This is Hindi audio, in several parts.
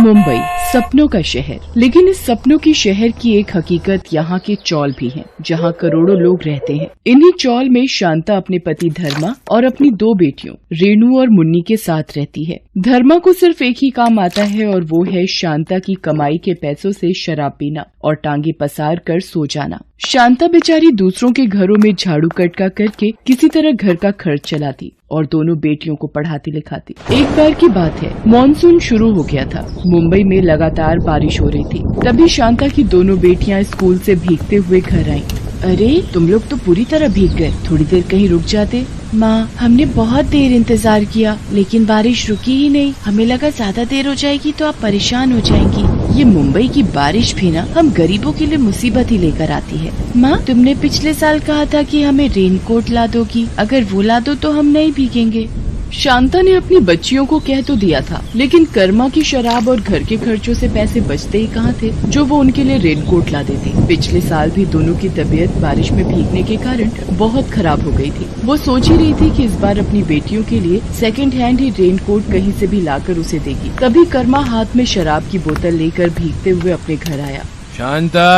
मुंबई सपनों का शहर, लेकिन इस सपनों की शहर की एक हकीकत यहाँ के चौल भी है, जहाँ करोड़ों लोग रहते हैं। इन्हीं चौल में शांता अपने पति धर्मा और अपनी 2 बेटियों रेणु और मुन्नी के साथ रहती है। धर्मा को सिर्फ एक ही काम आता है और वो है शांता की कमाई के पैसों से शराब पीना और टांगे पसार कर सो जाना। शांता बेचारी दूसरों के घरों में झाड़ू कटका करके किसी तरह घर का खर्च चलाती और दोनों बेटियों को पढ़ाती लिखाती। एक बार की बात है, मॉनसून शुरू हो गया था। मुंबई में लगातार बारिश हो रही थी। तभी शांता की दोनों बेटियां स्कूल से भीगते हुए घर आईं। अरे तुम लोग तो पूरी तरह भीग गए, थोड़ी देर कहीं रुक जाते। माँ, हमने बहुत देर इंतजार किया लेकिन बारिश रुकी ही नहीं। हमें लगा ज्यादा देर हो जाएगी तो आप परेशान हो जाएंगी। ये मुंबई की बारिश भी ना हम गरीबों के लिए मुसीबत ही लेकर आती है। माँ, तुमने पिछले साल कहा था कि हमें रेनकोट ला दोगी, अगर वो ला दो तो हम नहीं भीगेंगे। शांता ने अपनी बच्चियों को कह तो दिया था, लेकिन कर्मा की शराब और घर के खर्चों से पैसे बचते ही कहाँ थे जो वो उनके लिए रेनकोट ला देती। पिछले साल भी दोनों की तबीयत बारिश में भीगने के कारण बहुत खराब हो गई थी। वो सोच ही रही थी कि इस बार अपनी बेटियों के लिए सेकंड हैंड ही रेनकोट कहीं से भी लाकर उसे देगी। तभी कर्मा हाथ में शराब की बोतल लेकर भीगते हुए अपने घर आया। शांता,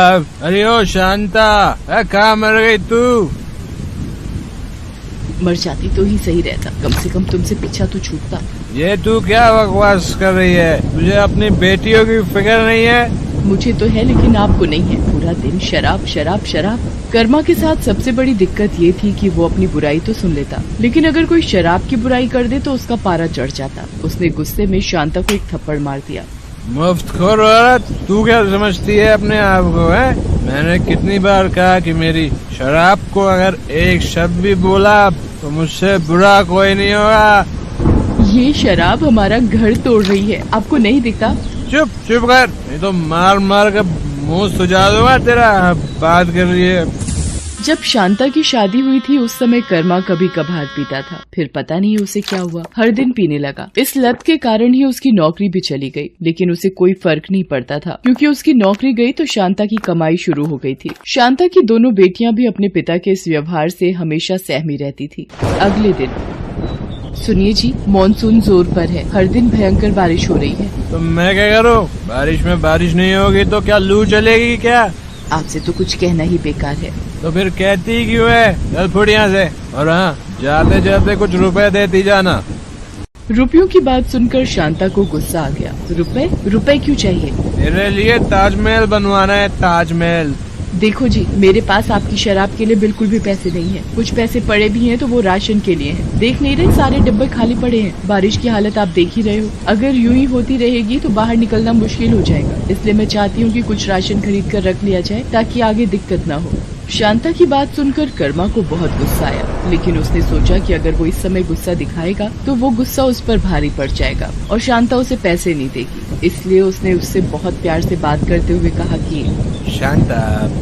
अरे ओ शांता, कहाँ मर गई तू? मर जाती तो ही सही रहता, कम से कम तुमसे पीछा तो छूटता। ये तू क्या बकवास कर रही है? तुझे अपनी बेटियों की फिक्र नहीं है? मुझे तो है लेकिन आपको नहीं है। पूरा दिन शराब शराब शराब। कर्मा के साथ सबसे बड़ी दिक्कत ये थी कि वो अपनी बुराई तो सुन लेता, लेकिन अगर कोई शराब की बुराई कर दे तो उसका पारा चढ़ जाता। उसने गुस्से में शांता को एक थप्पड़ मार दिया। मुफ्तखोर औरत, तू क्या समझती है अपने आप को, है? मैंने कितनी बार कहा कि मेरी शराब को अगर एक शब्द भी बोला तो मुझसे बुरा कोई नहीं होगा। ये शराब हमारा घर तोड़ रही है, आपको नहीं दिखता? चुप चुप कर, नहीं तो मार मार कर मुंह सुझा दूंगा तेरा। बात कर रही है। जब शांता की शादी हुई थी उस समय कर्मा कभी कभार पीता था, फिर पता नहीं उसे क्या हुआ, हर दिन पीने लगा। इस लत के कारण ही उसकी नौकरी भी चली गई, लेकिन उसे कोई फर्क नहीं पड़ता था क्योंकि उसकी नौकरी गई तो शांता की कमाई शुरू हो गई थी। शांता की दोनों बेटियां भी अपने पिता के इस व्यवहार से हमेशा सहमी रहती थी। अगले दिन, सुनिए जी, मॉनसून जोर पर है, हर दिन भयंकर बारिश हो रही है। तो मैं क्या करूँ? बारिश में बारिश नहीं होगी तो क्या लू चलेगी क्या? आपसे तो कुछ कहना ही बेकार है। तो फिर कहती क्यों है? चल फुट यहाँ से। और हाँ, जाते जाते कुछ रुपए देती जाना। रुपयों की बात सुनकर शांता को गुस्सा आ गया। रुपए? रुपए क्यों चाहिए? मेरे लिए ताजमहल बनवाना है, ताजमहल। देखो जी, मेरे पास आपकी शराब के लिए बिल्कुल भी पैसे नहीं है। कुछ पैसे पड़े भी हैं तो वो राशन के लिए हैं। देख नहीं रहे सारे डिब्बे खाली पड़े हैं। बारिश की हालत आप देख ही रहे हो। अगर यूं ही होती रहेगी तो बाहर निकलना मुश्किल हो जाएगा। इसलिए मैं चाहती हूँ कि कुछ राशन खरीद कर रख लिया जाए ताकि आगे दिक्कत न हो। शांता की बात सुनकर कर्मा को बहुत गुस्सा आया, लेकिन उसने सोचा कि अगर वो इस समय गुस्सा दिखाएगा तो वो गुस्सा उस पर भारी पड़ जाएगा और शांता उसे पैसे नहीं देगी। इसलिए उसने उससे बहुत प्यार से बात करते हुए कहा कि शांता,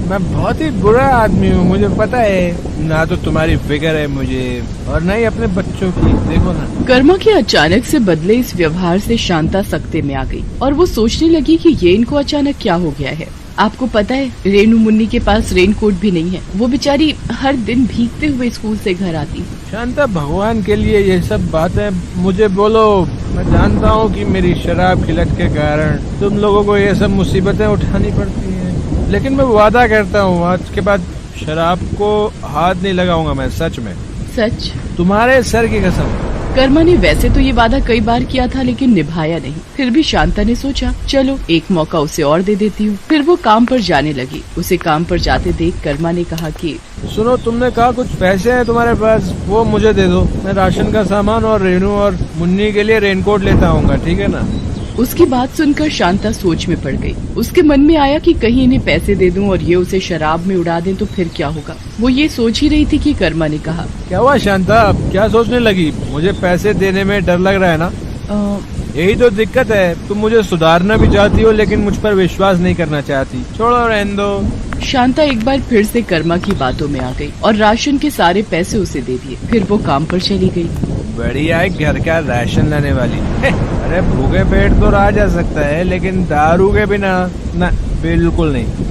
मैं बहुत ही बुरा आदमी हूँ, मुझे पता है। ना तो तुम्हारी फिक्र है मुझे और न ही अपने बच्चों की, देखो ना। कर्मा के अचानक से बदले इस व्यवहार से शांता सख्ते में आ गई और वो सोचने लगी कि ये इनको अचानक क्या हो गया है। आपको पता है, रेणु मुन्नी के पास रेनकोट भी नहीं है। वो बेचारी हर दिन भीगते हुए स्कूल से घर आती। शांता, भगवान के लिए ये सब बातें मुझे बोलो। मैं जानता हूँ कि मेरी शराब की लत के कारण तुम लोगों को ये सब मुसीबतें उठानी पड़ती हैं, लेकिन मैं वादा करता हूँ आज के बाद शराब को हाथ नहीं लगाऊंगा मैं। सच में। सच? तुम्हारे सर की कसम। कर्मा ने वैसे तो ये वादा कई बार किया था लेकिन निभाया नहीं। फिर भी शांता ने सोचा, चलो एक मौका उसे और दे देती हूँ। फिर वो काम पर जाने लगी। उसे काम पर जाते देख कर्मा ने कहा कि सुनो, तुमने कहा कुछ पैसे हैं तुम्हारे पास, वो मुझे दे दो। मैं राशन का सामान और रेणु और मुन्नी के लिए रेनकोट लेता आऊंगा, ठीक है ना? उसकी बात सुनकर शांता सोच में पड़ गई। उसके मन में आया कि कहीं इन्हें पैसे दे दूं और ये उसे शराब में उड़ा दें तो फिर क्या होगा। वो ये सोच ही रही थी कि कर्मा ने कहा, क्या हुआ शांता, क्या सोचने लगी? मुझे पैसे देने में डर लग रहा है ना? यही तो दिक्कत है, तुम मुझे सुधारना भी चाहती हो लेकिन मुझ पर विश्वास नहीं करना चाहती। छोड़ो, रहने दो। शांता एक बार फिर से कर्मा की बातों में आ गई और राशन के सारे पैसे उसे दे दिए। फिर वो काम पर चली गई। बढ़िया है, घर का राशन लाने वाली। अरे भूखे पेट तो रहा जा सकता है लेकिन दारू के बिना ना, बिल्कुल नहीं।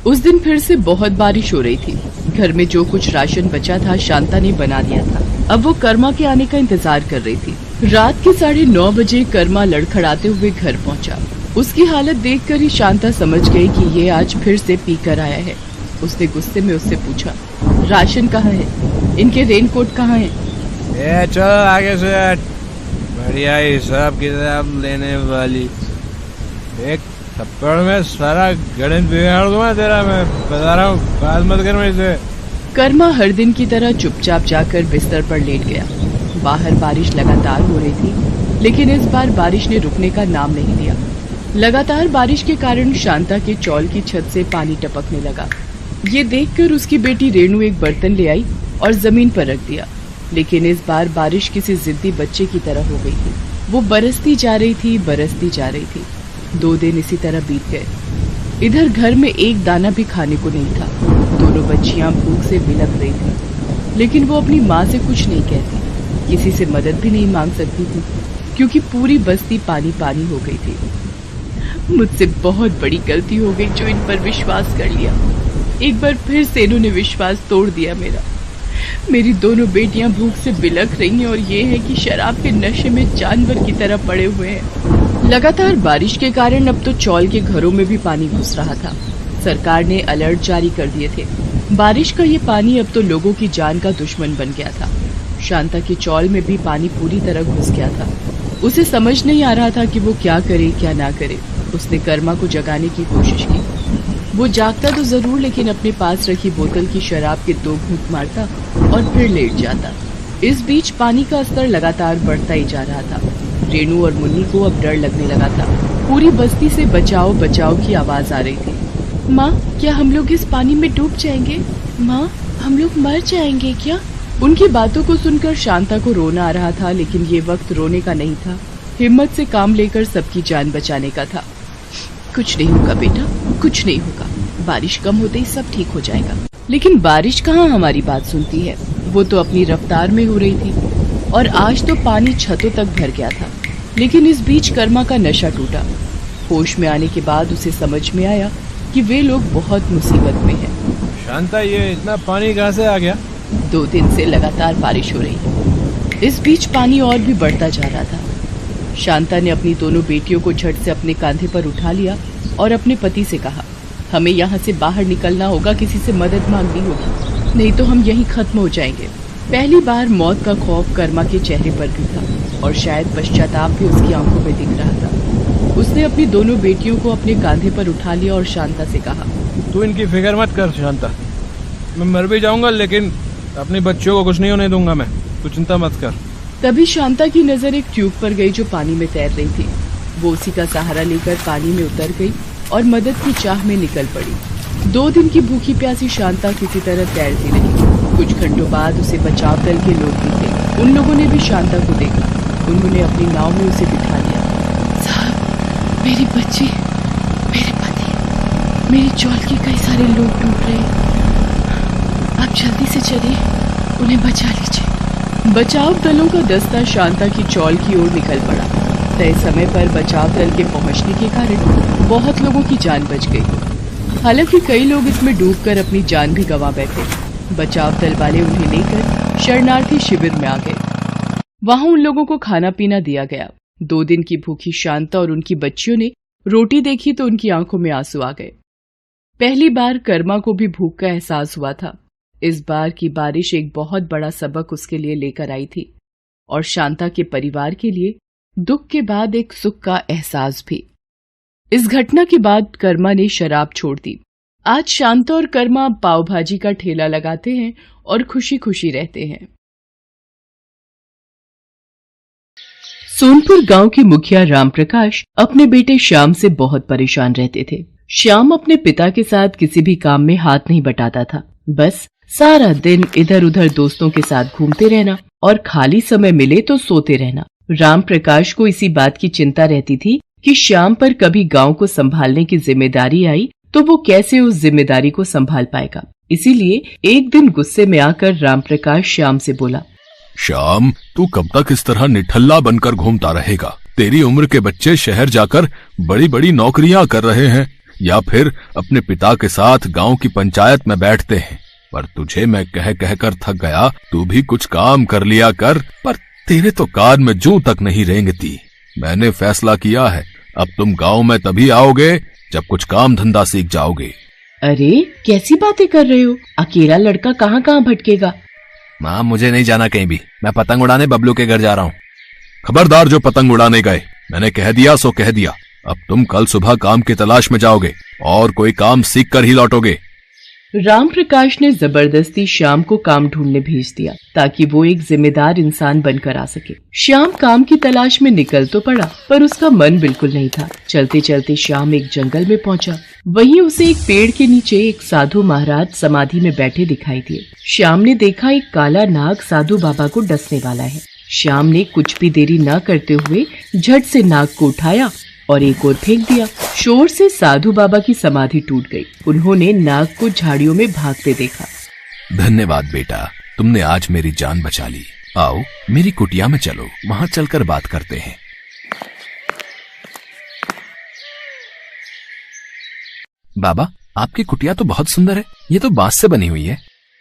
उस दिन फिर से बहुत बारिश हो रही थी। घर में जो कुछ राशन बचा था शांता ने बना दिया था। अब वो कर्मा के आने का इंतजार कर रही थी। रात के 9:30 बजे कर्मा लड़खड़ाते हुए घर पहुंचा। उसकी हालत देखकर ही शांता समझ गई कि ये आज फिर से पीकर आया है। उसने गुस्से में उससे पूछा, राशन कहाँ है? इनके रेनकोट कहाँ है? ये चल आगे से हट। बढ़िया हिसाब किताब लेने वाली। एक थप्पड़ में सारा गणित बिगाड़ दूंगा तेरा, मैं बता रहा हूँ, बात मत कर मेरे से। कर्मा हर दिन की तरह चुपचाप जाकर बिस्तर पर लेट गया। बाहर बारिश लगातार हो रही थी, लेकिन इस बार बारिश ने रुकने का नाम नहीं लिया। लगातार बारिश के कारण शांता के चौल की छत से पानी टपकने लगा। ये देखकर उसकी बेटी रेणु एक बर्तन ले आई और जमीन पर रख दिया, लेकिन इस बार बारिश किसी जिद्दी बच्चे की तरह हो गई थी। वो बरसती जा रही थी, बरसती जा रही थी। 2 दिन इसी तरह बीत गए। इधर घर में एक दाना भी खाने को नहीं था। दोनों बच्चियां भूख से बिलख रही थी, लेकिन वो अपनी माँ से कुछ नहीं कहती, किसी से मदद भी नहीं मांग सकती थी, क्योंकि पूरी बस्ती पानी पानी हो गई थी। मुझसे बहुत बड़ी गलती हो गई जो इन पर विश्वास कर लिया। एक बार फिर से इन्होंने विश्वास तोड़ दिया मेरा। मेरी दोनों बेटियां भूख से बिलख रही हैं और ये है कि शराब के नशे में जानवर की तरह पड़े हुए हैं। लगातार बारिश के कारण अब तो चौल के घरों में भी पानी घुस रहा था। सरकार ने अलर्ट जारी कर दिए थे। बारिश का ये पानी अब तो लोगों की जान का दुश्मन बन गया था। शांता के चौल में भी पानी पूरी तरह घुस गया था। उसे समझ नहीं आ रहा था कि वो क्या करे क्या ना करे। उसने कर्मा को जगाने की कोशिश की। वो जागता तो जरूर, लेकिन अपने पास रखी बोतल की शराब के 2 घूंट मारता और फिर लेट जाता। इस बीच पानी का स्तर लगातार बढ़ता ही जा रहा था। रेणु और मुन्नी को अब डर लगने लगा था। पूरी बस्ती से बचाओ बचाओ की आवाज आ रही थी। माँ, क्या हम लोग इस पानी में डूब जाएंगे? माँ, हम लोग मर जाएंगे क्या? उनकी बातों को सुनकर शांता को रोना आ रहा था, लेकिन ये वक्त रोने का नहीं था। हिम्मत से काम लेकर सबकी जान बचाने का था। कुछ नहीं होगा बेटा, कुछ नहीं होगा। बारिश कम होते ही सब ठीक हो जाएगा। लेकिन बारिश कहाँ हमारी बात सुनती है। वो तो अपनी रफ्तार में हो रही थी और आज तो पानी छतों तक भर गया था। लेकिन इस बीच कर्मा का नशा टूटा। होश में आने के बाद उसे समझ में आया कि वे लोग बहुत मुसीबत में हैं। शांता, ये इतना पानी कहाँ से आ गया? 2 दिन से लगातार बारिश हो रही है। इस बीच पानी और भी बढ़ता जा रहा था। शांता ने अपनी दोनों बेटियों को झट से अपने कांधे पर उठा लिया और अपने पति से कहा, हमें यहाँ से बाहर निकलना होगा, किसी से मदद मांगनी होगी, नहीं तो हम यहीं खत्म हो जाएंगे। पहली बार मौत का खौफ कर्मा के चेहरे पर भी था और शायद पश्चाताप भी उसकी आंखों में दिख रहा था। उसने अपनी दोनों बेटियों को अपने कांधे पर उठा लिया और शांता से कहा, तू इनकी फिक्र मत कर शांता, मैं मर भी जाऊंगा लेकिन अपने बच्चों को कुछ नहीं होने दूंगा मैं, तू चिंता मत कर। तभी शांता की नजर एक ट्यूब पर गई जो पानी में तैर रही थी। वो उसी का सहारा लेकर पानी में उतर गई और मदद की चाह में निकल पड़ी। 2 दिन की भूखी प्यासी शांता किसी तरह तैरती रही। कुछ घंटों बाद उसे बचाव दल के लोग दिखे। उन लोगों ने भी शांता को देखा। उन्होंने अपनी नाव में उसे बिठा लिया। साहब, मेरी बच्ची, मेरे पति, मेरी चौल के कई सारे लोग डूब रहे हैं। आप जल्दी से चलिए, उन्हें बचा लीजिए। बचाव दलों का दस्ता शांता की चौल की ओर निकल पड़ा। तय समय पर बचाव दल के पहुंचने के कारण बहुत लोगों की जान बच गई। हालांकि कई लोग इसमें डूबकर अपनी जान भी गंवा बैठे। बचाव दल वाले उन्हें लेकर शरणार्थी शिविर में आ गए। वहां उन लोगों को खाना पीना दिया गया। 2 दिन की भूखी शांता और उनकी बच्चियों ने रोटी देखी तो उनकी आंखों में आंसू आ गए। पहली बार कर्मा को भी भूख का एहसास हुआ था। इस बार की बारिश एक बहुत बड़ा सबक उसके लिए लेकर आई थी और शांता के परिवार के लिए दुख के बाद एक सुख का एहसास भी। इस घटना के बाद कर्मा ने शराब छोड़ दी। आज शांता और कर्मा पाव भाजी का ठेला लगाते हैं और खुशी खुशी रहते हैं। सोनपुर गांव के मुखिया राम प्रकाश अपने बेटे श्याम से बहुत परेशान रहते थे। श्याम अपने पिता के साथ किसी भी काम में हाथ नहीं बटाता था। बस सारा दिन इधर उधर दोस्तों के साथ घूमते रहना और खाली समय मिले तो सोते रहना। राम प्रकाश को इसी बात की चिंता रहती थी कि श्याम पर कभी गांव को संभालने की जिम्मेदारी आई तो वो कैसे उस जिम्मेदारी को संभाल पाएगा। इसीलिए एक दिन गुस्से में आकर राम प्रकाश श्याम से बोला, श्याम, तू कब तक इस तरह निठल्ला बनकर घूमता रहेगा? तेरी उम्र के बच्चे शहर जाकर बड़ी बड़ी नौकरियां कर रहे हैं या फिर अपने पिता के साथ गांव की पंचायत में बैठते हैं। पर तुझे मैं कह कह कर थक गया, तू भी कुछ काम कर लिया कर। पर तेरे तो कान में जूं तक नहीं रेंगती। मैंने फैसला किया है, अब तुम गांव में तभी आओगे जब कुछ काम धंधा सीख जाओगे। अरे कैसी बातें कर रहे हो? अकेला लड़का कहाँ कहाँ भटकेगा। माँ मुझे नहीं जाना कहीं भी, मैं पतंग उड़ाने बबलू के घर जा रहा हूँ। खबरदार जो पतंग उड़ाने गए, मैंने कह दिया सो कह दिया। अब तुम कल सुबह काम की तलाश में जाओगे और कोई काम सीख कर ही लौटोगे। राम प्रकाश ने जबरदस्ती श्याम को काम ढूंढने भेज दिया ताकि वो एक जिम्मेदार इंसान बनकर आ सके। श्याम काम की तलाश में निकल तो पड़ा, पर उसका मन बिल्कुल नहीं था। चलते चलते श्याम एक जंगल में पहुंचा। वहीं उसे एक पेड़ के नीचे एक साधु महाराज समाधि में बैठे दिखाई दिए। श्याम ने देखा एक काला नाग साधु बाबा को डसने वाला है। श्याम ने कुछ भी देरी न करते हुए झट से नाग को उठाया और एक ओर फेंक दिया। शोर से साधु बाबा की समाधि टूट गई। उन्होंने नाग को झाड़ियों में भागते देखा। धन्यवाद बेटा, तुमने आज मेरी जान बचा ली। आओ मेरी कुटिया में चलो, वहां चलकर बात करते हैं। बाबा आपकी कुटिया तो बहुत सुंदर है, ये तो बांस से बनी हुई है।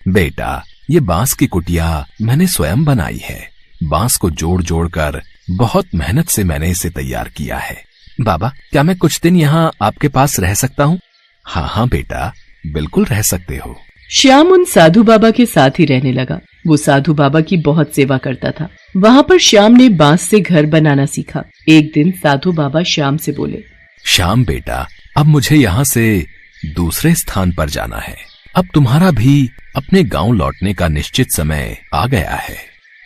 बेटा ये बांस की कुटिया मैंने स्वयं बनाई है। बांस को जोड़ जोड़ कर बहुत मेहनत से मैंने इसे तैयार किया है। बाबा क्या मैं कुछ दिन यहाँ आपके पास रह सकता हूँ? हाँ हाँ बेटा बिल्कुल रह सकते हो। श्याम उन साधु बाबा के साथ ही रहने लगा। वो साधु बाबा की बहुत सेवा करता था। वहाँ पर श्याम ने बांस से घर बनाना सीखा। एक दिन साधु बाबा श्याम से बोले, श्याम बेटा अब मुझे यहाँ से दूसरे स्थान पर जाना है। अब तुम्हारा भी अपने गांव लौटने का निश्चित समय आ गया है।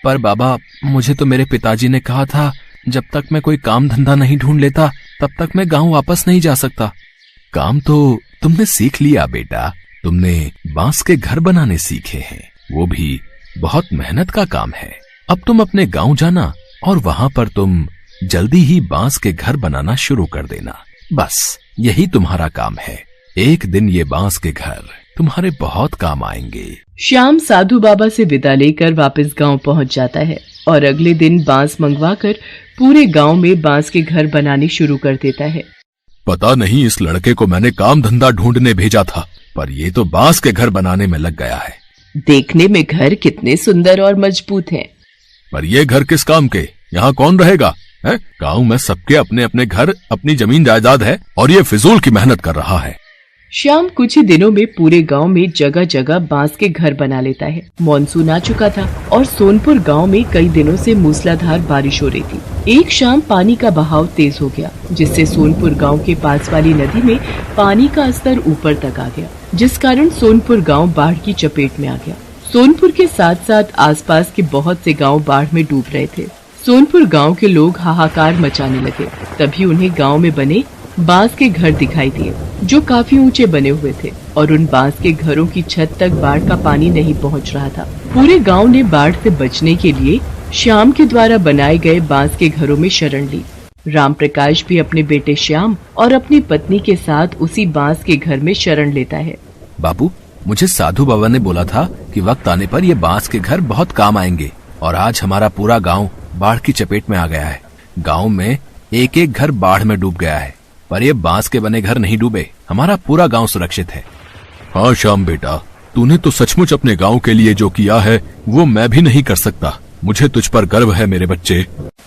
पर बाबा मुझे तो मेरे पिताजी ने कहा था जब तक मैं कोई काम धंधा नहीं ढूंढ लेता तब तक मैं गांव वापस नहीं जा सकता। काम तो तुमने सीख लिया बेटा, तुमने बांस के घर बनाने सीखे हैं, वो भी बहुत मेहनत का काम है। अब तुम अपने गांव जाना और वहां पर तुम जल्दी ही बांस के घर बनाना शुरू कर देना। बस यही तुम्हारा काम है। एक दिन ये बांस के घर तुम्हारे बहुत काम आएंगे। श्याम साधु बाबा से विदा लेकर वापस गांव पहुंच जाता है और अगले दिन बांस मंगवाकर पूरे गांव में बांस के घर बनाने शुरू कर देता है। पता नहीं इस लड़के को मैंने काम धंधा ढूंढने भेजा था, पर ये तो बांस के घर बनाने में लग गया है। देखने में घर कितने सुंदर और मजबूत हैं। पर ये घर किस काम के? यहाँ कौन रहेगा? गांव में सबके अपने अपने घर, अपनी जमीन जायदाद है और ये फिजूल की मेहनत कर रहा है। श्याम कुछ ही दिनों में पूरे गांव में जगह जगह बांस के घर बना लेता है। मॉनसून आ चुका था और सोनपुर गांव में कई दिनों से मूसलाधार बारिश हो रही थी। एक शाम पानी का बहाव तेज हो गया, जिससे सोनपुर गांव के पास वाली नदी में पानी का स्तर ऊपर तक आ गया, जिस कारण सोनपुर गांव बाढ़ की चपेट में आ गया। सोनपुर के साथ साथ आसपास के बहुत से गाँव बाढ़ में डूब रहे थे। सोनपुर गाँव के लोग हाहाकार मचाने लगे। तभी उन्हें गाँव में बने बांस के घर दिखाई दिए, जो काफी ऊंचे बने हुए थे और उन बांस के घरों की छत तक बाढ़ का पानी नहीं पहुंच रहा था। पूरे गांव ने बाढ़ से बचने के लिए श्याम के द्वारा बनाए गए बांस के घरों में शरण ली। राम प्रकाश भी अपने बेटे श्याम और अपनी पत्नी के साथ उसी बांस के घर में शरण लेता है। बाबू मुझे साधु बाबा ने बोला था कि वक्त आने पर ये बांस के घर बहुत काम आएंगे, और आज हमारा पूरा गाँव बाढ़ की चपेट में आ गया है। गाँव में एक एक घर बाढ़ में डूब गया है, पर ये बांस के बने घर नहीं डूबे। हमारा पूरा गांव सुरक्षित है। हाँ श्याम बेटा, तूने तो सचमुच अपने गांव के लिए जो किया है वो मैं भी नहीं कर सकता। मुझे तुझ पर गर्व है मेरे बच्चे।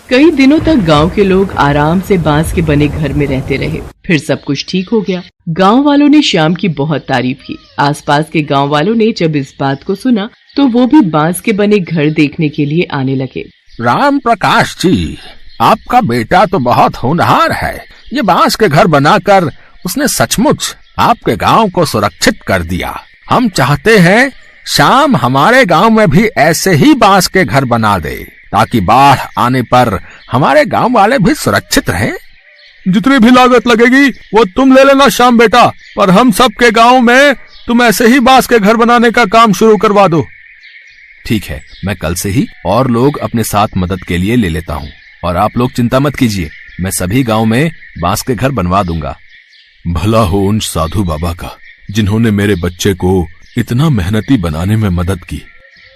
कई दिनों तक गांव के लोग आराम से बांस के बने घर में रहते रहे। फिर सब कुछ ठीक हो गया। गांव वालों ने श्याम की बहुत तारीफ की। आसपास के गांव वालों ने जब इस बात को सुना तो वो भी बांस के बने घर देखने के लिए आने लगे। राम प्रकाश जी, आपका बेटा तो बहुत होनहार है। ये बांस के घर बनाकर उसने सचमुच आपके गांव को सुरक्षित कर दिया। हम चाहते हैं श्याम हमारे गांव में भी ऐसे ही बांस के घर बना दे, ताकि बाढ़ आने पर हमारे गांव वाले भी सुरक्षित रहें। जितनी भी लागत लगेगी वो तुम ले लेना श्याम बेटा, पर हम सबके गांव में तुम ऐसे ही बांस के घर बनाने का काम शुरू करवा दो। ठीक है, मैं कल से ही और लोग अपने साथ मदद के लिए ले लेता हूँ, और आप लोग चिंता मत कीजिए, मैं सभी गांव में बांस के घर बनवा दूंगा। भला हो उन साधु बाबा का जिन्होंने मेरे बच्चे को इतना मेहनती बनाने में मदद की।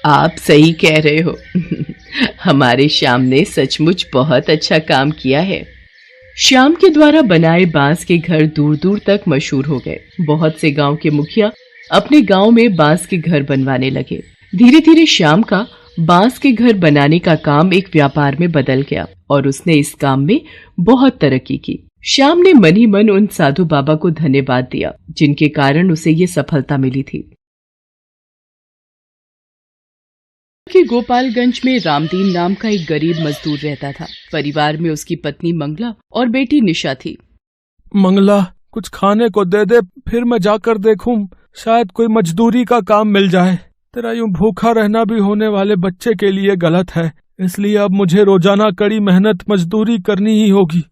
आप सही कह रहे हो। हमारे श्याम ने सचमुच बहुत अच्छा काम किया है। श्याम के द्वारा बनाए बांस के घर दूर दूर तक मशहूर हो गए। बहुत से गांव के मुखिया अपने गांव में बांस के घर बनवाने लगे। धीरे धीरे श्याम का बांस के घर बनाने का काम एक व्यापार में बदल गया और उसने इस काम में बहुत तरक्की की। श्याम ने मन ही मन उन साधु बाबा को धन्यवाद दिया जिनके कारण उसे ये सफलता मिली थी। कि गोपालगंज में रामदीन नाम का एक गरीब मजदूर रहता था। परिवार में उसकी पत्नी मंगला और बेटी निशा थी। मंगला, कुछ खाने को दे दे, फिर मैं जाकर देखूं, शायद कोई मजदूरी का काम मिल जाए। तेरा यूं भूखा रहना भी होने वाले बच्चे के लिए गलत है, इसलिए अब मुझे रोजाना कड़ी मेहनत मजदूरी करनी ही होगी।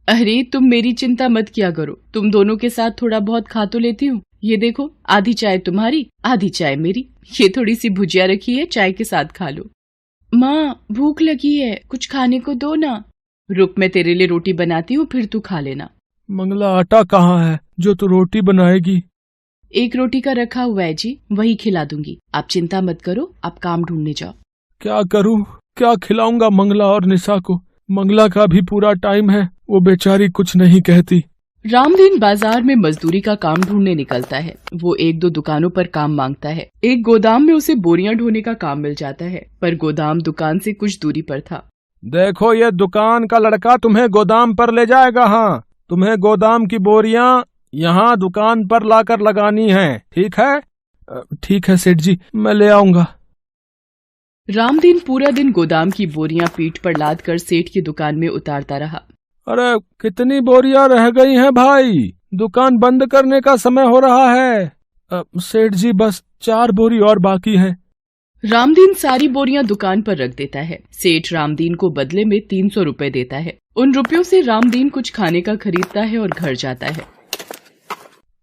अरे तुम मेरी चिंता मत किया करो, तुम दोनों के साथ थोड़ा बहुत खा तो लेती हूँ। ये देखो, आधी चाय तुम्हारी आधी चाय मेरी। ये थोड़ी सी भुजिया रखी है, चाय के साथ खा लो। माँ भूख लगी है, कुछ खाने को दो ना। रुक, मैं तेरे लिए रोटी बनाती हूँ, फिर तू खा लेना। मंगला, आटा कहाँ है जो तू रोटी बनाएगी? एक रोटी का रखा हुआ है जी, वही खिला दूंगी। आप चिंता मत करो, आप काम ढूंढने जाओ। क्या करूं, क्या खिलाऊंगा मंगला और निशा को? मंगला का भी पूरा टाइम है, वो बेचारी कुछ नहीं कहती। रामदीन बाजार में मजदूरी का काम ढूंढने निकलता है। वो एक दो दुकानों पर काम मांगता है। एक गोदाम में उसे बोरियां ढोने का काम मिल जाता है, पर गोदाम दुकान से कुछ दूरी पर था। देखो, ये दुकान का लड़का तुम्हें गोदाम पर ले जाएगा। हाँ, तुम्हें गोदाम की बोरियां यहाँ दुकान पर लाकर लगानी है, ठीक है? ठीक है सेठ जी, मैं ले आऊंगा। रामदीन पूरा दिन गोदाम की बोरियां पीठ पर लाद कर सेठ की दुकान में उतारता रहा। अरे कितनी बोरियां रह गई हैं भाई, दुकान बंद करने का समय हो रहा है। सेठ जी, बस 4 बोरी और बाकी हैं। रामदीन सारी बोरियां दुकान पर रख देता है। सेठ रामदीन को बदले में 300 रुपए देता है। उन रुपयों से रामदीन कुछ खाने का खरीदता है और घर जाता है।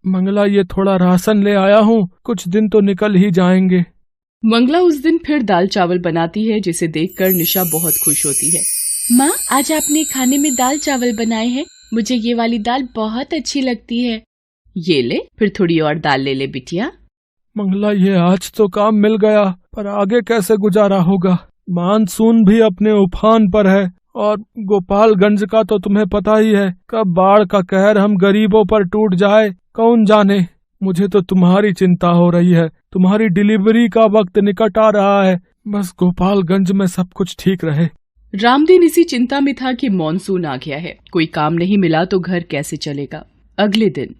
मंगला, ये थोड़ा राशन ले आया हूँ, कुछ दिन तो निकल ही जाएंगे। मंगला उस दिन फिर दाल चावल बनाती है, जिसे देखकर निशा बहुत खुश होती है। माँ, आज आपने खाने में दाल चावल बनाए हैं, मुझे ये वाली दाल बहुत अच्छी लगती है। ये ले, फिर थोड़ी और दाल ले ले बिटिया। मंगला, ये आज तो काम मिल गया, पर आगे कैसे गुजारा होगा? मानसून भी अपने उफान पर है और गोपालगंज का तो तुम्हें पता ही है, कब बाढ़ का कहर हम गरीबों पर टूट जाए कौन जाने। मुझे तो तुम्हारी चिंता हो रही है, तुम्हारी डिलीवरी का वक्त निकट आ रहा है, बस गोपालगंज में सब कुछ ठीक रहे। रामदीन इसी चिंता में था कि मॉनसून आ गया है, कोई काम नहीं मिला तो घर कैसे चलेगा। अगले दिन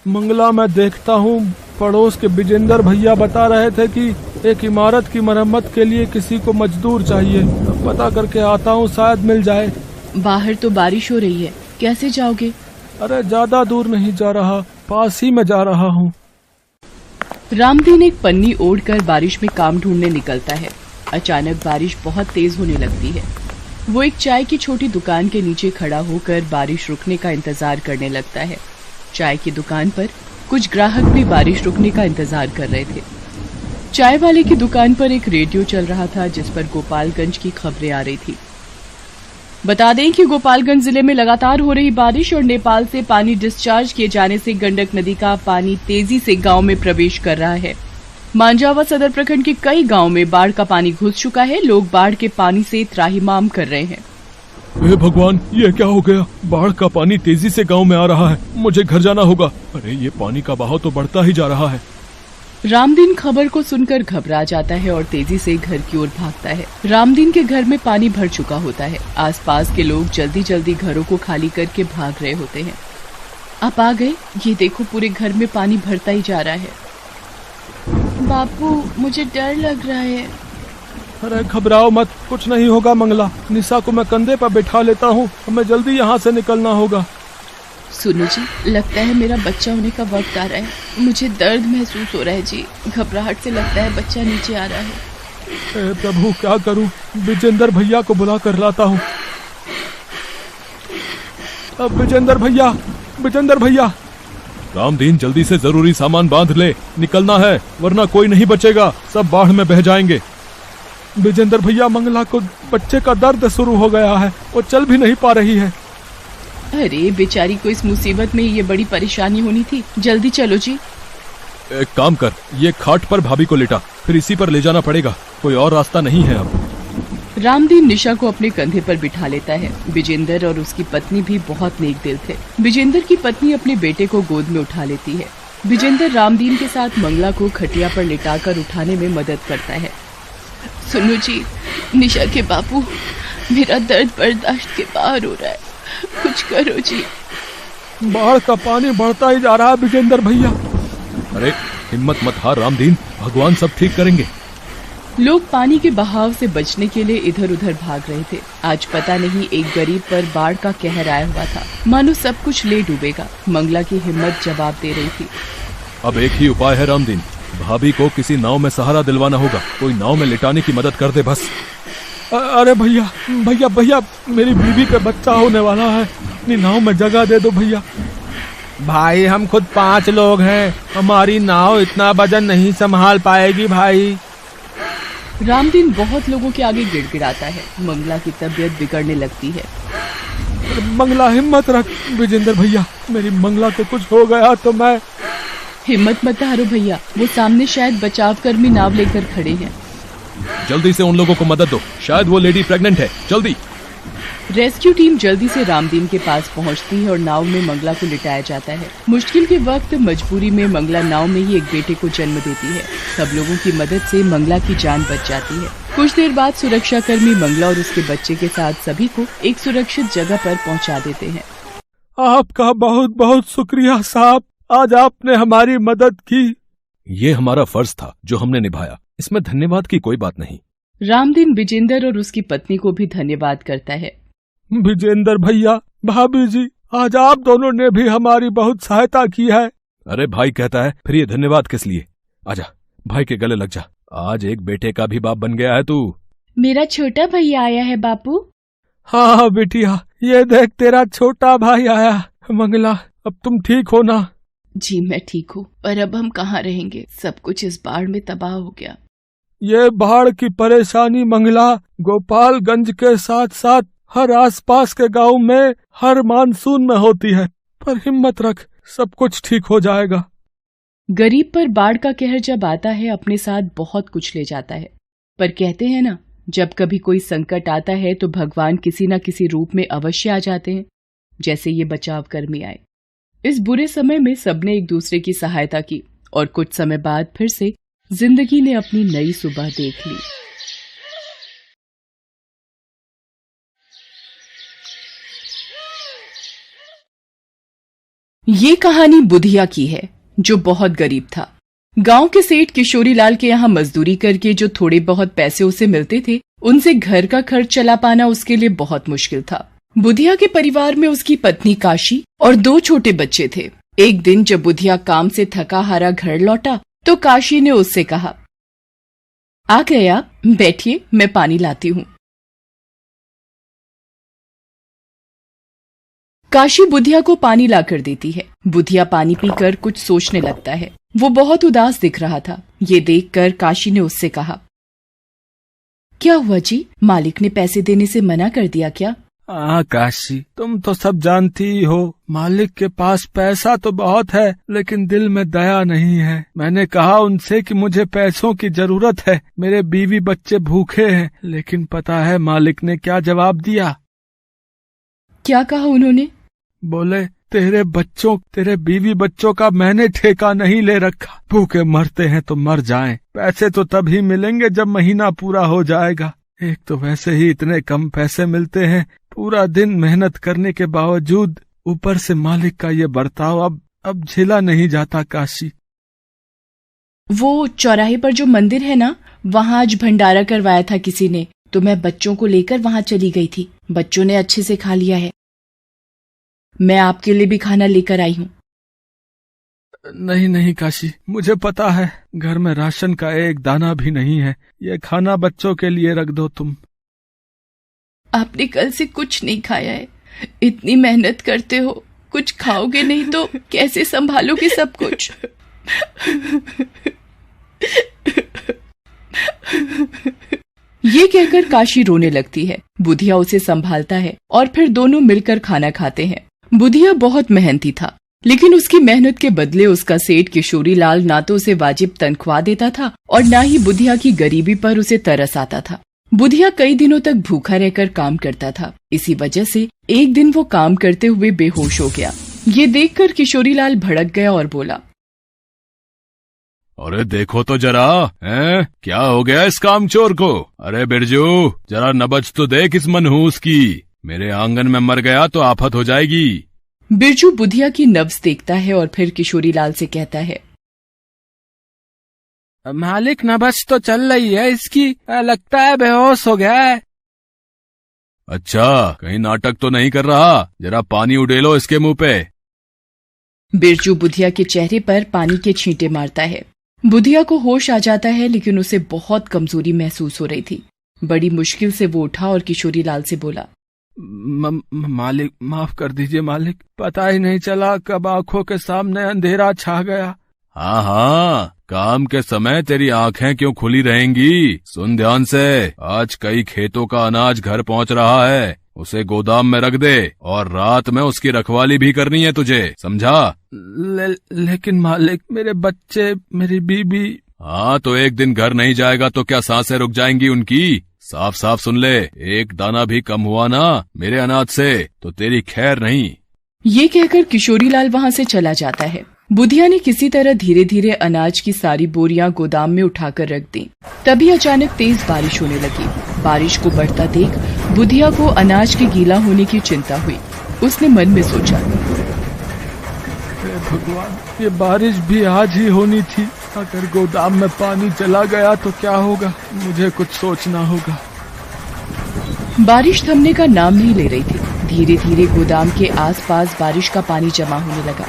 मंगला, मैं देखता हूँ पड़ोस के विजेंद्र भैया बता रहे थे कि एक इमारत की मरम्मत के लिए किसी को मजदूर चाहिए। पता करके आता हूँ, शायद मिल जाए। बाहर तो बारिश हो रही है, कैसे जाओगे? अरे ज्यादा दूर नहीं जा रहा, पास ही में जा रहा हूँ। रामदीन एक पन्नी ओढ़कर बारिश में काम ढूंढने निकलता है। अचानक बारिश बहुत तेज होने लगती है। वो एक चाय की छोटी दुकान के नीचे खड़ा होकर बारिश रुकने का इंतजार करने लगता है। चाय की दुकान पर कुछ ग्राहक भी बारिश रुकने का इंतजार कर रहे थे। चाय वाले की दुकान पर एक रेडियो चल रहा था, जिस पर गोपालगंज की खबरें आ रही थी। बता दें कि गोपालगंज जिले में लगातार हो रही बारिश और नेपाल से पानी डिस्चार्ज किए जाने से गंडक नदी का पानी तेजी से गांव में प्रवेश कर रहा है। मांझावा सदर प्रखंड के कई गांव में बाढ़ का पानी घुस चुका है। लोग बाढ़ के पानी से त्राहिमाम कर रहे हैं। हे भगवान, ये क्या हो गया? बाढ़ का पानी तेजी से गांव में आ रहा है, मुझे घर जाना होगा। अरे ये पानी का बहाव तो बढ़ता ही जा रहा है। रामदीन खबर को सुनकर घबरा जाता है और तेजी से घर की ओर भागता है। रामदीन के घर में पानी भर चुका होता है। आसपास के लोग जल्दी जल्दी घरों को खाली करके भाग रहे होते हैं। आप आ गए, ये देखो पूरे घर में पानी भरता ही जा रहा है। बापू, मुझे डर लग रहा है। अरे घबराओ मत, कुछ नहीं होगा मंगला। निशा को मैं कंधे पर बैठा लेता हूँ, हमें जल्दी यहाँ से निकलना होगा। सुनो जी, लगता है मेरा बच्चा होने का वक्त आ रहा है। मुझे दर्द महसूस हो रहा है जी, घबराहट से लगता है बच्चा नीचे आ रहा है। ए प्रभु, क्या करूँ? विजेंद्र भैया को बुला कर लाता हूँ। अब विजेंद्र भैया। रामदीन, जल्दी से जरूरी सामान बांध ले, निकलना है वरना कोई नहीं बचेगा, सब बाढ़ में बह जाएंगे। विजेंद्र भैया, मंगला को बच्चे का दर्द शुरू हो गया है, वो चल भी नहीं पा रही है। अरे बेचारी को इस मुसीबत में ये बड़ी परेशानी होनी थी। जल्दी चलो जी। एक काम कर, ये खाट पर भाभी को लेटा, फिर इसी पर ले जाना पड़ेगा, कोई और रास्ता नहीं है अब। रामदीन निशा को अपने कंधे पर बिठा लेता है। विजेंद्र और उसकी पत्नी भी बहुत नेक दिल थे। विजेंद्र की पत्नी अपने बेटे को गोद में उठा लेती है। विजेंद्र रामदीन के साथ मंगला को खटिया पर लिटाकर उठाने में मदद करता है। सुनो जी, निशा के बापू, मेरा दर्द बर्दाश्त के बाहर हो रहा है, कुछ करो जी। बाढ़ का पानी बढ़ता ही जा रहा है विजेंद्र भैया। अरे हिम्मत मत हार रामदीन, भगवान सब ठीक करेंगे। लोग पानी के बहाव से बचने के लिए इधर उधर भाग रहे थे। आज पता नहीं एक गरीब पर बाढ़ का कहर आया हुआ था, मानो सब कुछ ले डूबेगा। मंगला की हिम्मत जवाब दे रही थी। अब एक ही उपाय है रामदीन, भाभी को किसी नाव में सहारा दिलवाना होगा। कोई नाव में लिटाने की मदद कर दे बस। अरे भैया भैया भैया, मेरी बीवी का बच्चा होने वाला है, अपनी नाव में जगह दे दो भैया। भाई हम खुद 5 लोग हैं, हमारी नाव इतना वजन नहीं संभाल पाएगी भाई। रामदीन बहुत लोगों के आगे गिड़गिड़ाता है। मंगला की तबीयत बिगड़ने लगती है। मंगला हिम्मत रख विजेंद्र भैया, मेरी मंगला को कुछ हो गया तो मैं। हिम्मत मत हारो भैया, वो सामने शायद बचाव कर्मी नाव लेकर खड़े हैं। जल्दी से उन लोगों को मदद दो, शायद वो लेडी प्रेग्नेंट है, जल्दी। रेस्क्यू टीम जल्दी से रामदीन के पास पहुंचती है और नाव में मंगला को लिटाया जाता है। मुश्किल के वक्त मजबूरी में मंगला नाव में ही एक बेटे को जन्म देती है। सब लोगों की मदद से मंगला की जान बच जाती है। कुछ देर बाद सुरक्षा कर्मी मंगला और उसके बच्चे के साथ सभी को एक सुरक्षित जगह पर पहुंचा देते हैं। आपका बहुत बहुत शुक्रिया साहब, आज आपने हमारी मदद की। ये हमारा फर्ज था जो हमने निभाया, इसमें धन्यवाद की कोई बात नहीं। रामदीन विजेंद्र और उसकी पत्नी को भी धन्यवाद करता है। विजेंद्र भैया, भाभी जी, आज आप दोनों ने भी हमारी बहुत सहायता की है। अरे भाई कहता है, फिर ये धन्यवाद किस लिए? आजा भाई के गले लग जा, आज एक बेटे का भी बाप बन गया है तू। मेरा छोटा भैया आया है बापू। हाँ बिटिया, ये देख तेरा छोटा भाई आया। मंगला, अब तुम ठीक हो ना? जी मैं ठीक हूँ, पर अब हम कहाँ रहेंगे? सब कुछ इस बाढ़ में तबाह हो गया। ये बाढ़ की परेशानी मंगला गोपालगंज के साथ साथ हर आसपास के गांव में हर मानसून में होती है, पर हिम्मत रख, सब कुछ ठीक हो जाएगा। गरीब पर बाढ़ का कहर जब आता है अपने साथ बहुत कुछ ले जाता है, पर कहते हैं ना, जब कभी कोई संकट आता है तो भगवान किसी न किसी रूप में अवश्य आ जाते हैं, जैसे ये बचाव कर्मी आए। इस बुरे समय में सबने एक दूसरे की सहायता की और कुछ समय बाद फिर से जिंदगी ने अपनी नई सुबह देख ली। ये कहानी बुधिया की है, जो बहुत गरीब था। गांव के सेठ किशोरी लाल के यहाँ मजदूरी करके जो थोड़े बहुत पैसे उसे मिलते थे, उनसे घर का खर्च चला पाना उसके लिए बहुत मुश्किल था। बुधिया के परिवार में उसकी पत्नी काशी और 2 छोटे बच्चे थे। एक दिन जब बुधिया काम से थका हारा घर लौटा तो काशी ने उससे कहा, आ गया, बैठिए, मैं पानी लाती हूँ। काशी बुधिया को पानी लाकर देती है। बुधिया पानी पीकर कुछ सोचने लगता है। वो बहुत उदास दिख रहा था। ये देखकर काशी ने उससे कहा, क्या हुआ जी, मालिक ने पैसे देने से मना कर दिया क्या? काशी, तुम तो सब जानती ही हो, मालिक के पास पैसा तो बहुत है लेकिन दिल में दया नहीं है। मैंने कहा उनसे कि मुझे पैसों की जरूरत है, मेरे बीवी बच्चे भूखे हैं, लेकिन पता है मालिक ने क्या जवाब दिया? क्या कहा उन्होंने? बोले, तेरे बीवी बच्चों का मैंने ठेका नहीं ले रखा, भूखे मरते हैं तो मर जाएं, पैसे तो तभी मिलेंगे जब महीना पूरा हो जाएगा। एक तो वैसे ही इतने कम पैसे मिलते हैं, पूरा दिन मेहनत करने के बावजूद ऊपर से मालिक का ये बर्ताव अब झेला नहीं जाता। काशी, वो चौराहे पर जो मंदिर है ना, वहाँ आज भंडारा करवाया था किसी ने, तो मैं बच्चों को लेकर वहाँ चली गई थी। बच्चों ने अच्छे से खा लिया है। मैं आपके लिए भी खाना लेकर आई हूँ। नहीं काशी, मुझे पता है घर में राशन का एक दाना भी नहीं है, ये खाना बच्चों के लिए रख दो तुम। आपने कल से कुछ नहीं खाया है, इतनी मेहनत करते हो, कुछ खाओगे नहीं तो कैसे संभालोगे सब कुछ? ये कहकर काशी रोने लगती है। बुधिया उसे संभालता है और फिर दोनों मिलकर खाना खाते हैं। बुधिया बहुत मेहनती था, लेकिन उसकी मेहनत के बदले उसका सेठ किशोरी लाल ना तो उसे वाजिब तनख्वाह देता था और ना ही बुधिया की गरीबी पर उसे तरस आता था। बुधिया कई दिनों तक भूखा रहकर काम करता था। इसी वजह से एक दिन वो काम करते हुए बेहोश हो गया। ये देखकर किशोरी लाल भड़क गया और बोला, अरे देखो तो जरा, हैं? क्या हो गया इस कामचोर को? अरे बिरजू, जरा नबज तो देख इस मनहूस की। मेरे आंगन में मर गया तो आफत हो जाएगी। बिरजू बुधिया की नब्ज देखता है और फिर किशोरी लाल से कहता है, मालिक नबज तो चल रही है इसकी, लगता है बेहोश हो गया है। अच्छा, कहीं नाटक तो नहीं कर रहा? जरा पानी उड़ेलो इसके मुंह पे। बिरजू बुधिया के चेहरे पर पानी के छींटे मारता है। बुधिया को होश आ जाता है, लेकिन उसे बहुत कमजोरी महसूस हो रही थी। बड़ी मुश्किल से वो उठा और किशोरी लाल से बोला, मालिक माफ कर दीजिए मालिक, पता ही नहीं चला कब आंखों के सामने अंधेरा छा गया। हाँ हाँ, काम के समय तेरी आंखें क्यों खुली रहेंगी? सुन ध्यान से, आज कई खेतों का अनाज घर पहुंच रहा है, उसे गोदाम में रख दे और रात में उसकी रखवाली भी करनी है तुझे, समझा? लेकिन मालिक मेरे बच्चे, मेरी बीबी। हाँ तो एक दिन घर नहीं जाएगा तो क्या सांसें रुक जाएंगी उनकी? साफ साफ सुन ले, एक दाना भी कम हुआ ना मेरे अनाज से तो तेरी खैर नहीं। ये कहकर किशोरी लाल वहाँ से चला जाता है। बुधिया ने किसी तरह धीरे धीरे अनाज की सारी बोरियां गोदाम में उठाकर रख दी। तभी अचानक तेज बारिश होने लगी। बारिश को बढ़ता देख बुधिया को अनाज के गीला होने की चिंता हुई। उसने मन में सोचा, भगवान, ये बारिश भी आज ही होनी थी। अगर गोदाम में पानी चला गया तो क्या होगा? मुझे कुछ सोचना होगा। बारिश थमने का नाम नहीं ले रही थी। धीरे धीरे गोदाम के आसपास बारिश का पानी जमा होने लगा।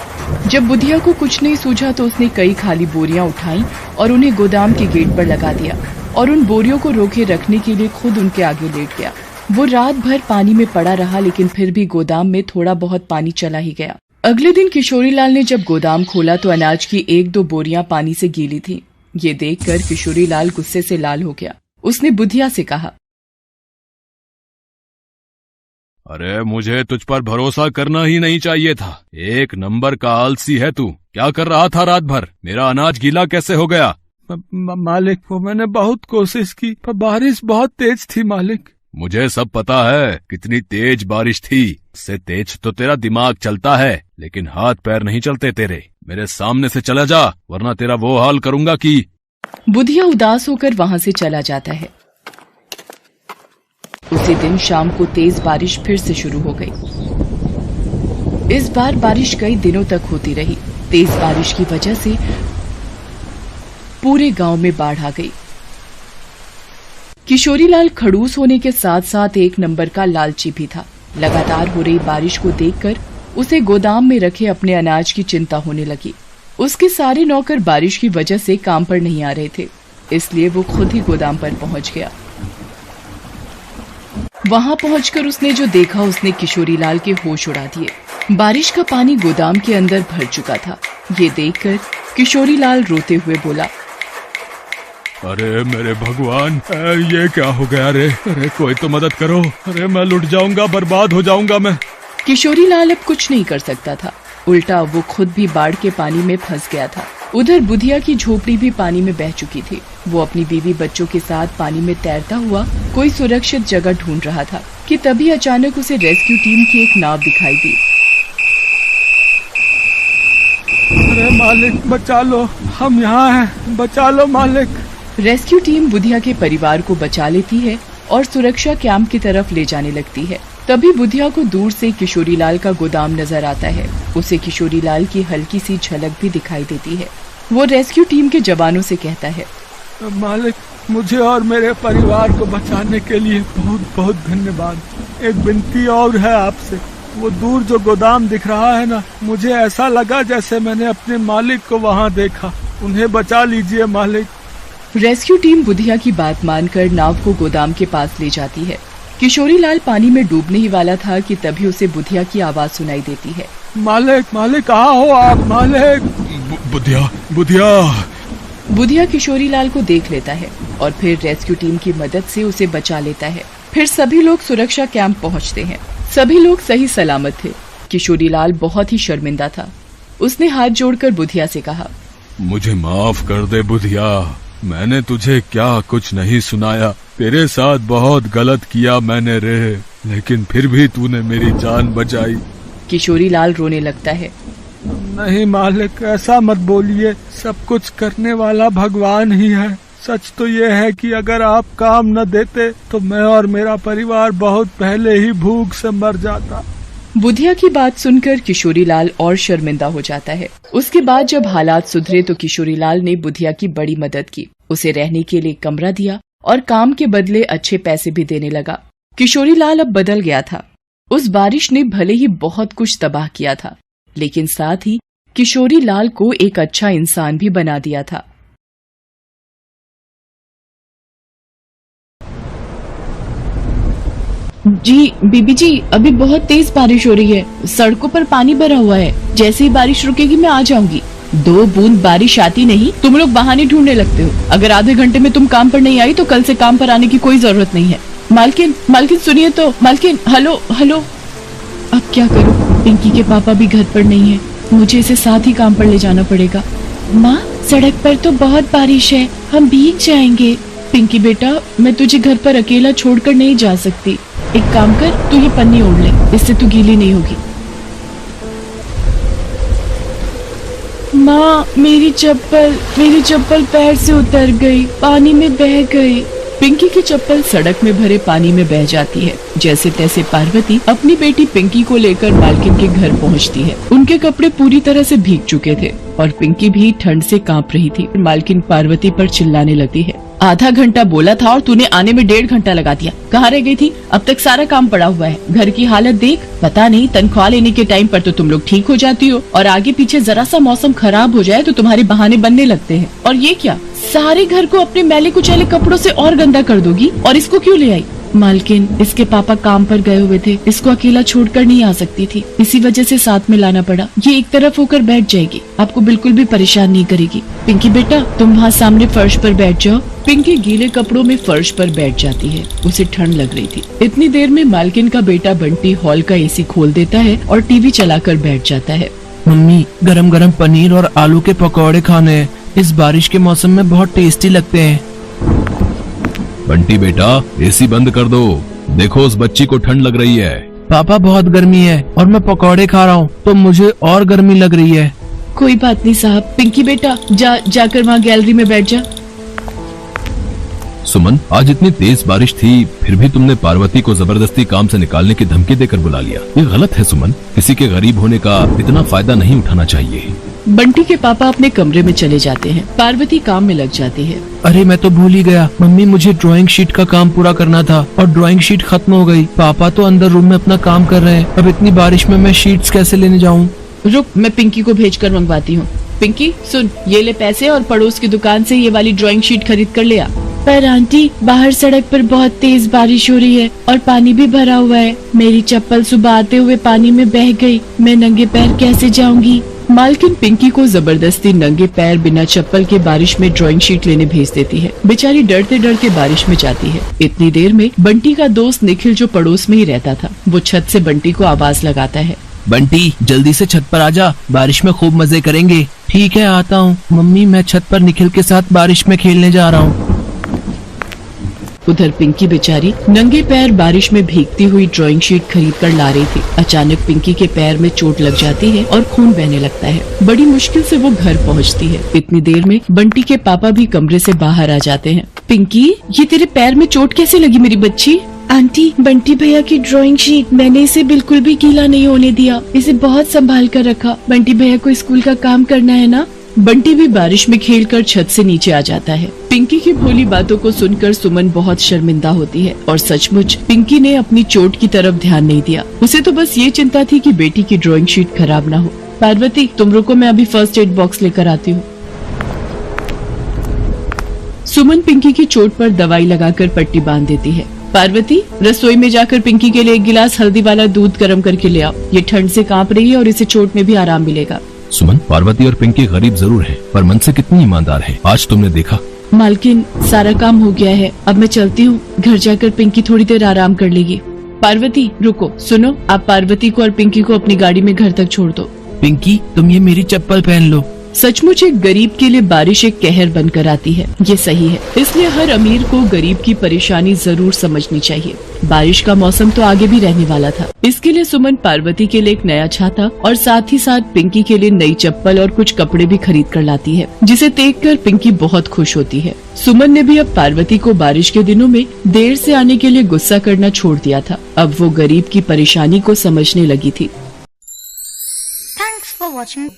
जब बुधिया को कुछ नहीं सूझा तो उसने कई खाली बोरियां उठाई और उन्हें गोदाम के गेट पर लगा दिया और उन बोरियों को रोके रखने के लिए खुद उनके आगे लेट गया। वो रात भर पानी में पड़ा रहा, लेकिन फिर भी गोदाम में थोड़ा बहुत पानी चला ही गया। अगले दिन किशोरी लाल ने जब गोदाम खोला तो अनाज की 1-2 बोरियां पानी से गीली थी। ये देखकर किशोरी लाल गुस्से से लाल हो गया। उसने बुधिया से कहा, अरे मुझे तुझ पर भरोसा करना ही नहीं चाहिए था। एक नंबर का आलसी है तू। क्या कर रहा था रात भर? मेरा अनाज गीला कैसे हो गया? मालिक, वो मैंने बहुत कोशिश की पर बारिश बहुत तेज थी मालिक। मुझे सब पता है कितनी तेज बारिश थी। इससे तेज तो तेरा दिमाग चलता है, लेकिन हाथ पैर नहीं चलते तेरे। मेरे सामने से चला जा, वरना तेरा वो हाल करूंगा कि। बुधिया उदास होकर वहाँ से चला जाता है। उसी दिन शाम को तेज बारिश फिर से शुरू हो गई। इस बार बारिश कई दिनों तक होती रही। तेज बारिश की वजह से पूरे गांव में बाढ़ आ गई। किशोरी लाल खड़ूस होने के साथ साथ एक नंबर का लालची भी था। लगातार हो रही बारिश को देखकर उसे गोदाम में रखे अपने अनाज की चिंता होने लगी। उसके सारे नौकर बारिश की वजह से काम पर नहीं आ रहे थे, इसलिए वो खुद ही गोदाम पर पहुंच गया। वहां पहुंचकर उसने जो देखा उसने किशोरी लाल के होश उड़ा दिए। बारिश का पानी गोदाम के अंदर भर चुका था। ये देखकर किशोरी लाल रोते हुए बोला, अरे मेरे भगवान, ये क्या हो गया रे? अरे कोई तो मदद करो। अरे मैं लुट जाऊंगा, बर्बाद हो जाऊंगा मैं। किशोरी लाल अब कुछ नहीं कर सकता था। उल्टा वो खुद भी बाढ़ के पानी में फंस गया था। उधर बुधिया की झोपड़ी भी पानी में बह चुकी थी। वो अपनी बीवी बच्चों के साथ पानी में तैरता हुआ कोई सुरक्षित जगह ढूंढ रहा था कि तभी अचानक उसे रेस्क्यू टीम की एक नाव दिखाई दी। अरे मालिक बचा लो, हम यहाँ हैं, बचा लो मालिक। रेस्क्यू टीम बुधिया के परिवार को बचा लेती है और सुरक्षा कैंप की तरफ ले जाने लगती है। तभी बुधिया को दूर से किशोरी लाल का गोदाम नजर आता है। उसे किशोरी लाल की हल्की सी झलक भी दिखाई देती है। वो रेस्क्यू टीम के जवानों से कहता है, मालिक, मुझे और मेरे परिवार को बचाने के लिए बहुत बहुत धन्यवाद। एक विनती और है आपसे। वो दूर जो गोदाम दिख रहा है ना, मुझे ऐसा लगा जैसे मैंने अपने मालिक को वहाँ देखा। उन्हें बचा लीजिए मालिक। रेस्क्यू टीम बुधिया की बात मानकर नाव को गोदाम के पास ले जाती है। किशोरी लाल पानी में डूबने ही वाला था कि तभी उसे बुधिया की आवाज सुनाई देती है, मालिक, मालिक कहाँ हो आप मालिक? बुधिया, बुधिया। बुधिया किशोरी लाल को देख लेता है और फिर रेस्क्यू टीम की मदद से उसे बचा लेता है। फिर सभी लोग सुरक्षा कैंप पहुंचते हैं। सभी लोग सही सलामत थे। किशोरी लाल बहुत ही शर्मिंदा था। उसने हाथ जोड़कर बुधिया से कहा, मुझे माफ कर दे बुधिया, मैंने तुझे क्या कुछ नहीं सुनाया। तेरे साथ बहुत गलत किया मैंने रे, लेकिन फिर भी तूने मेरी जान बचाई। किशोरी लाल रोने लगता है। नहीं मालिक, ऐसा मत बोलिए, सब कुछ करने वाला भगवान ही है। सच तो ये है कि अगर आप काम न देते तो मैं और मेरा परिवार बहुत पहले ही भूख से मर जाता। बुधिया की बात सुनकर किशोरीलाल और शर्मिंदा हो जाता है। उसके बाद जब हालात सुधरे तो किशोरीलाल ने बुधिया की बड़ी मदद की, उसे रहने के लिए कमरा दिया और काम के बदले अच्छे पैसे भी देने लगा। किशोरीलाल अब बदल गया था। उस बारिश ने भले ही बहुत कुछ तबाह किया था, लेकिन साथ ही किशोरीलाल को एक अच्छा इंसान भी बना दिया था। जी बीबी जी, अभी बहुत तेज बारिश हो रही है, सड़कों पर पानी भरा हुआ है। जैसे ही बारिश रुकेगी मैं आ जाऊंगी। 2 बूंद बारिश आती नहीं, तुम लोग बहाने ढूंढने लगते हो। अगर आधे घंटे में तुम काम पर नहीं आई तो कल से काम पर आने की कोई जरूरत नहीं है। मालकिन सुनिए तो। मालकिन, हेलो। अब क्या करूं? पिंकी के पापा भी घर पर नहीं है, मुझे इसे साथ ही काम पर ले जाना पड़ेगा। माँ, सड़क पर तो बहुत बारिश है, हम भीग जाएंगे। पिंकी बेटा, मैं तुझे घर पर अकेला छोड़कर नहीं जा सकती। एक काम कर, तू ये पन्नी ओढ़ ले, इससे तू गीली नहीं होगी। माँ, मेरी चप्पल पैर से उतर गई, पानी में बह गई। पिंकी की चप्पल सड़क में भरे पानी में बह जाती है। जैसे तैसे पार्वती अपनी बेटी पिंकी को लेकर मालकिन के घर पहुंचती है। उनके कपड़े पूरी तरह से भीग चुके थे और पिंकी भी ठंड से कांप रही थी। मालकिन पार्वती पर चिल्लाने लगती है, आधा घंटा बोला था और तूने आने में 1.5 घंटा लगा दिया। कहाँ रह गई थी? अब तक सारा काम पड़ा हुआ है। घर की हालत देख। पता नहीं, तनख्वाह लेने के टाइम पर तो तुम लोग ठीक हो जाती हो और आगे पीछे जरा सा मौसम खराब हो जाए तो तुम्हारे बहाने बनने लगते हैं। और ये क्या, सारे घर को अपने मैले कुचैले कपड़ों से और गंदा कर दोगी? और इसको क्यों ले आई? मालकिन, इसके पापा काम पर गए हुए थे, इसको अकेला छोड़कर नहीं आ सकती थी, इसी वजह से साथ में लाना पड़ा। ये एक तरफ होकर बैठ जाएगी, आपको बिल्कुल भी परेशान नहीं करेगी। पिंकी बेटा, तुम वहाँ सामने फर्श पर बैठ जाओ। पिंकी गीले कपड़ों में फर्श पर बैठ जाती है। उसे ठंड लग रही थी। इतनी देर में मालकिन का बेटा बंटी हॉल का एसी खोल देता है और टीवी चलाकर बैठ जाता है। मम्मी, गरम गरम पनीर और आलू के पकौड़े खाने हैं। इस बारिश के मौसम में बहुत टेस्टी लगते हैं। बंटी बेटा, एसी बंद कर दो, देखो उस बच्ची को ठंड लग रही है। पापा, बहुत गर्मी है और मैं पकौड़े खा रहा हूँ तो मुझे और गर्मी लग रही है। कोई बात नहीं साहब। पिंकी बेटा, जाकर वहाँ गैलरी में बैठ जा। सुमन, आज इतनी तेज बारिश थी फिर भी तुमने पार्वती को जबरदस्ती काम से निकालने की धमकी देकर बुला लिया। ये गलत है सुमन, किसी के गरीब होने का इतना फायदा नहीं उठाना चाहिए। बंटी के पापा अपने कमरे में चले जाते हैं। पार्वती काम में लग जाती है। अरे मैं तो भूल ही गया, मम्मी मुझे ड्राइंग शीट का काम पूरा करना था और ड्राइंग शीट खत्म हो गई। पापा तो अंदर रूम में अपना काम कर रहे हैं। अब इतनी बारिश में मैं शीट्स कैसे लेने जाऊँ? रुक, मैं पिंकी को भेजकर मंगवाती हूँ। पिंकी सुन, ये ले पैसे और पड़ोस की दुकान से ये वाली ड्राइंग शीट खरीद कर ले आ। पर आंटी, बाहर सड़क पर बहुत तेज बारिश हो रही है और पानी भी भरा हुआ है। मेरी चप्पल सुबह आते हुए पानी में बह गई, मैं नंगे पैर कैसे जाऊंगी? मालकिन पिंकी को जबरदस्ती नंगे पैर बिना चप्पल के बारिश में ड्राइंग शीट लेने भेज देती है। बेचारी डरते डरते बारिश में जाती है। इतनी देर में बंटी का दोस्त निखिल, जो पड़ोस में ही रहता था, वो छत से बंटी को आवाज लगाता है, बंटी जल्दी से छत पर आजा, बारिश में खूब मजे करेंगे। ठीक है, आता हूँ। मम्मी, मैं छत पर निखिल के साथ बारिश में खेलने जा रहा हूँ। उधर पिंकी बेचारी नंगे पैर बारिश में भीगती हुई ड्राइंग शीट खरीद कर ला रही थी। अचानक पिंकी के पैर में चोट लग जाती है और खून बहने लगता है। बड़ी मुश्किल से वो घर पहुंचती है। इतनी देर में बंटी के पापा भी कमरे से बाहर आ जाते हैं। पिंकी, ये तेरे पैर में चोट कैसे लगी मेरी बच्ची? आंटी, बंटी भैया की ड्राइंग शीट, मैंने इसे बिल्कुल भी गीला नहीं होने दिया, इसे बहुत संभाल कर रखा। बंटी भैया को स्कूल का काम करना है ना। बंटी भी बारिश में खेलकर छत से नीचे आ जाता है। पिंकी की भोली बातों को सुनकर सुमन बहुत शर्मिंदा होती है और सचमुच पिंकी ने अपनी चोट की तरफ ध्यान नहीं दिया। उसे तो बस ये चिंता थी कि बेटी की ड्राइंग शीट खराब ना हो। पार्वती, तुम रुको, मैं अभी फर्स्ट एड बॉक्स लेकर आती हूँ। सुमन पिंकी की चोट पर दवाई लगाकर पट्टी बांध देती है। पार्वती, रसोई में जाकर पिंकी के लिए 1 गिलास हल्दी वाला दूध गर्म करके ले आओ। ये ठंड से कांप रही है और इसे चोट में भी आराम मिलेगा। सुमन, पार्वती और पिंकी गरीब जरूर हैं, पर मन से कितनी ईमानदार है, आज तुमने देखा। मालकिन, सारा काम हो गया है, अब मैं चलती हूँ। घर जाकर पिंकी थोड़ी देर आराम कर लेगी। पार्वती रुको, सुनो, आप पार्वती को और पिंकी को अपनी गाड़ी में घर तक छोड़ दो। पिंकी, तुम ये मेरी चप्पल पहन लो। सचमुच एक गरीब के लिए बारिश एक कहर बनकर आती है, ये सही है। इसलिए हर अमीर को गरीब की परेशानी जरूर समझनी चाहिए। बारिश का मौसम तो आगे भी रहने वाला था। इसके लिए सुमन पार्वती के लिए एक नया छाता और साथ ही साथ पिंकी के लिए नई चप्पल और कुछ कपड़े भी खरीद कर लाती है, जिसे देखकर पिंकी बहुत खुश होती है। सुमन ने भी अब पार्वती को बारिश के दिनों में देर से आने के लिए गुस्सा करना छोड़ दिया था। अब वो गरीब की परेशानी को समझने लगी थी। Thanks for watching.